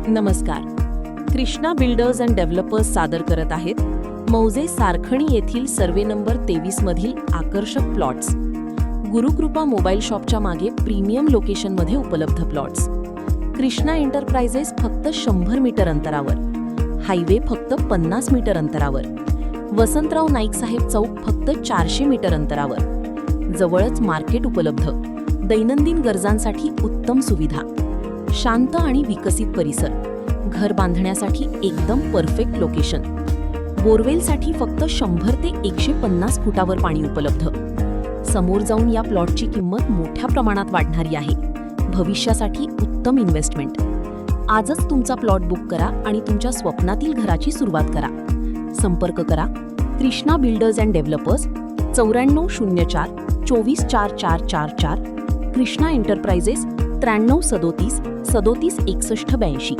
नमस्कार. Krishna builders and developers सादर करत आहेत मौजे सारखणी येथील सर्वे नंबर 23 मधील आकर्षक प्लॉट्स. गुरुकृपा मोबाईल शॉपच्या मागे प्रीमियम लोकेशनमध्ये उपलब्ध प्लॉट्स. कृष्णा एंटरप्राइजेस फक्त 100 मीटर अंतरावर, हायवे फक्त 50 मीटर अंतरावर, वसंतराव नाईक साहेब चौक फक्त 400 मीटर अंतरावर. जवळच मार्केट उपलब्ध, दैनंदिन गरजांसाठी उत्तम सुविधा, शांत आणि विकसित परिसर, घर बांधण्यासाठी एकदम परफेक्ट लोकेशन. बोरवेलसाठी फक्त 100 ते 150 फुटावर पाणी उपलब्ध. समोर जाऊन या प्लॉटची किंमत मोठ्या प्रमाणात वाढणारी आहे. भविष्यासाठी उत्तम इन्व्हेस्टमेंट. आजच तुमचा प्लॉट बुक करा आणि तुमच्या स्वप्नातील घराची सुरुवात करा. संपर्क करा Krishna builders and developers, 9404 244444, Krishna enterprises 93 37 37 61 82.